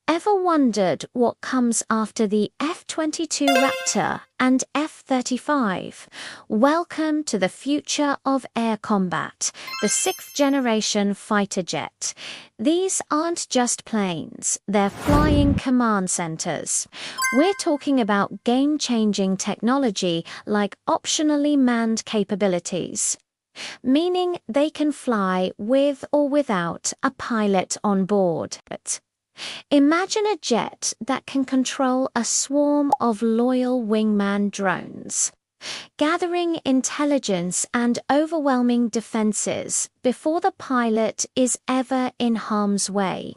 Ever wondered what comes after the F-22 Raptor and F-35? Welcome to the future of air combat, the sixth-generation fighter jet. These aren't just planes, they're flying command centers. We're talking about game-changing technology like optionally manned capabilities, meaning they can fly with or without a pilot on board. Imagine a jet that can control a swarm of loyal wingman drones, gathering intelligence and overwhelming defenses before the pilot is ever in harm's way.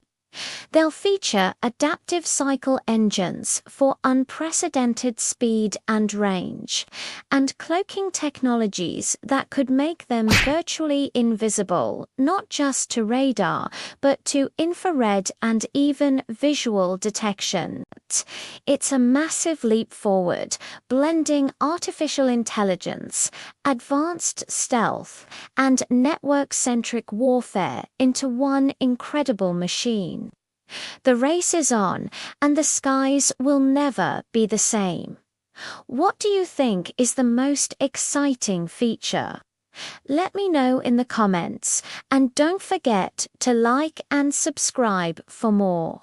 They'll feature adaptive cycle engines for unprecedented speed and range, and cloaking technologies that could make them virtually invisible, not just to radar, but to infrared and even visual detection. It's a massive leap forward, blending artificial intelligence, advanced stealth, and network-centric warfare into one incredible machine. The race is on, and the skies will never be the same. What do you think is the most exciting feature? Let me know in the comments, and don't forget to like and subscribe for more.